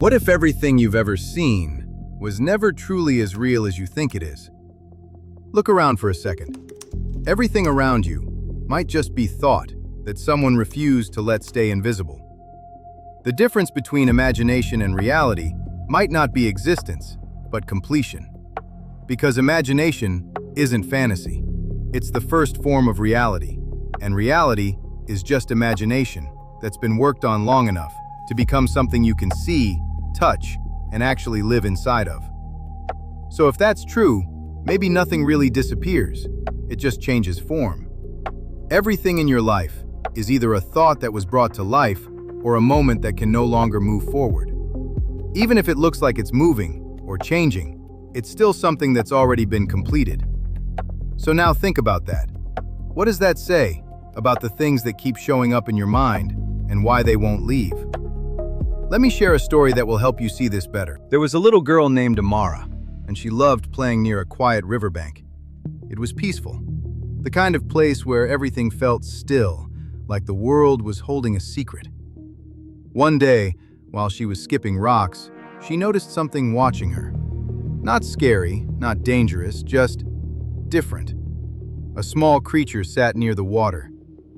What if everything you've ever seen was never truly as real as you think it is? Look around for a second. Everything around you might just be thought that someone refused to let stay invisible. The difference between imagination and reality might not be existence, but completion. Because imagination isn't fantasy. It's the first form of reality, and reality is just imagination that's been worked on long enough to become something you can see, touch, and actually live inside of. So if that's true, maybe nothing really disappears, it just changes form. Everything in your life is either a thought that was brought to life or a moment that can no longer move forward. Even if it looks like it's moving or changing, it's still something that's already been completed. So now think about that. What does that say about the things that keep showing up in your mind and why they won't leave? Let me share a story that will help you see this better. There was a little girl named Amara, and she loved playing near a quiet riverbank. It was peaceful, the kind of place where everything felt still, like the world was holding a secret. One day, while she was skipping rocks, she noticed something watching her. Not scary, not dangerous, just different. A small creature sat near the water,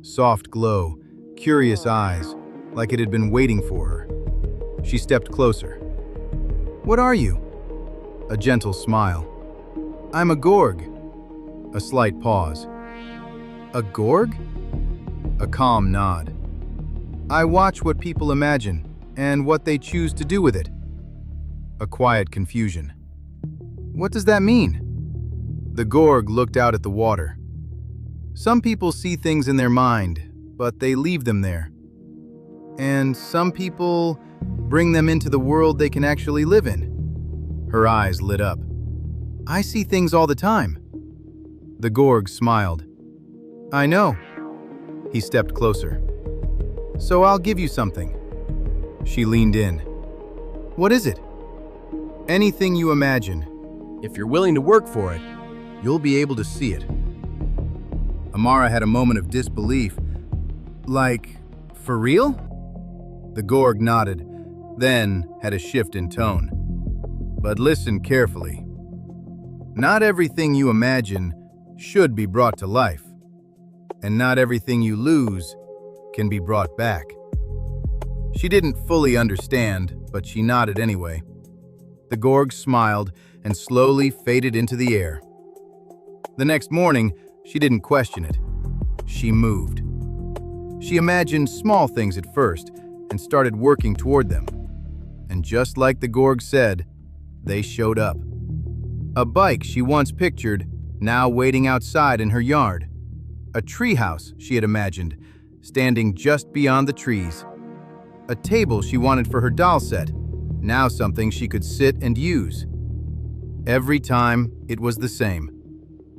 soft glow, curious eyes, like it had been waiting for her. She stepped closer. "What are you?" A gentle smile. "I'm a gorg." A slight pause. "A gorg?" A calm nod. "I watch what people imagine and what they choose to do with it." A quiet confusion. "What does that mean?" The gorg looked out at the water. "Some people see things in their mind, but they leave them there. And some people bring them into the world they can actually live in." Her eyes lit up. "I see things all the time." The gorg smiled. "I know." He stepped closer. "So I'll give you something." She leaned in. "What is it?" "Anything you imagine. If you're willing to work for it, you'll be able to see it." Amara had a moment of disbelief. "Like, for real?" The gorg nodded, then had a shift in tone. "But listen carefully. Not everything you imagine should be brought to life, and not everything you lose can be brought back." She didn't fully understand, but she nodded anyway. The gorg smiled and slowly faded into the air. The next morning, she didn't question it. She moved. She imagined small things at first and started working toward them. And just like the gorg said, they showed up. A bike she once pictured, now waiting outside in her yard. A treehouse she had imagined, standing just beyond the trees. A table she wanted for her doll set, now something she could sit and use. Every time, it was the same.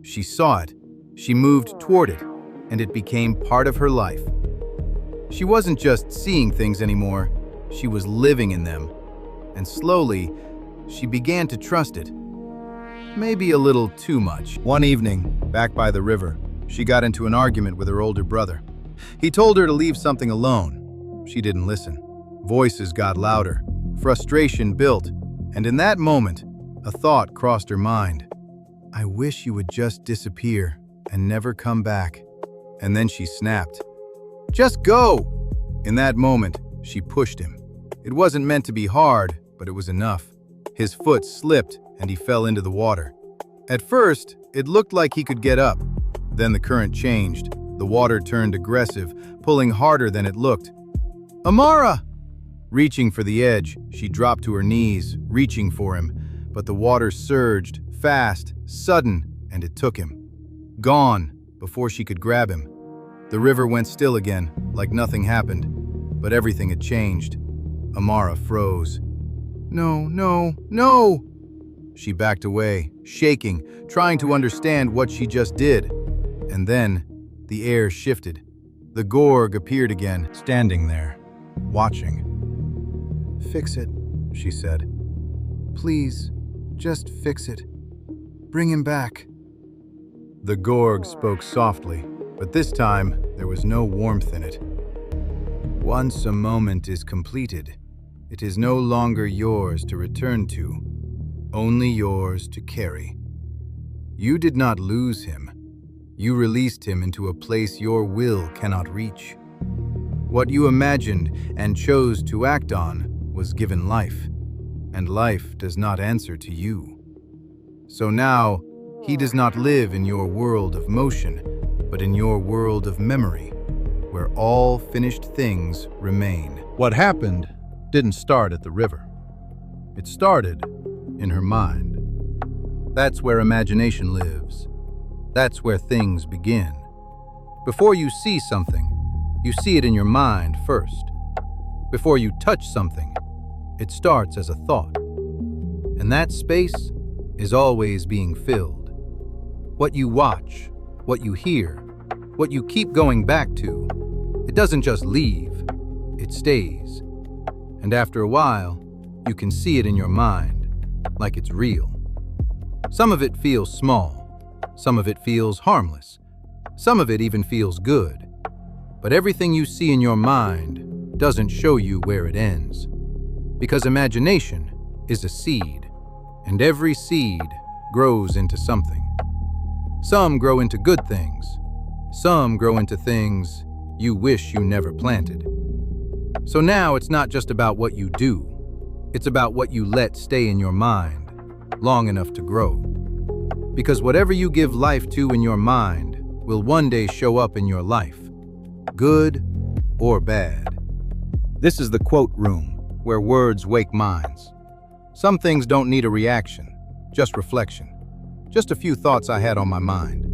She saw it, she moved toward it, and it became part of her life. She wasn't just seeing things anymore, she was living in them. And slowly, she began to trust it. Maybe a little too much. One evening, back by the river, she got into an argument with her older brother. He told her to leave something alone. She didn't listen. Voices got louder. Frustration built. And in that moment, a thought crossed her mind. "I wish you would just disappear and never come back." And then she snapped. "Just go!" In that moment, she pushed him. It wasn't meant to be hard, but it was enough. His foot slipped and he fell into the water. At first, it looked like he could get up. Then the current changed. The water turned aggressive, pulling harder than it looked. "Amara!" Reaching for the edge, she dropped to her knees, reaching for him. But the water surged, fast, sudden, and it took him. Gone, before she could grab him. The river went still again, like nothing happened. But everything had changed. Amara froze. "No, no, no!" She backed away, shaking, trying to understand what she just did. And then, the air shifted. The gorg appeared again, standing there, watching. "Fix it," she said. "Please, just fix it. Bring him back." The gorg spoke softly, but this time there was no warmth in it. "Once a moment is completed, It is no longer yours to return to, only yours to carry. You did not lose him. You released him into a place your will cannot reach. What you imagined and chose to act on was given life, and life does not answer to you. So now, he does not live in your world of motion, but in your world of memory, where all finished things remain. What happened didn't start at the river. It started in her mind. That's where imagination lives. That's where things begin. Before you see something, you see it in your mind first. Before you touch something, it starts as a thought. And that space is always being filled. What you watch, what you hear, what you keep going back to, it doesn't just leave, it stays. And after a while, you can see it in your mind, like it's real. Some of it feels small, some of it feels harmless, some of it even feels good. But everything you see in your mind doesn't show you where it ends. Because imagination is a seed, and every seed grows into something. Some grow into good things, some grow into things you wish you never planted. So now it's not just about what you do, it's about what you let stay in your mind long enough to grow. Because whatever you give life to in your mind will one day show up in your life, good or bad. This is the quote room, where words wake minds. Some things don't need a reaction, just reflection. Just a few thoughts I had on my mind.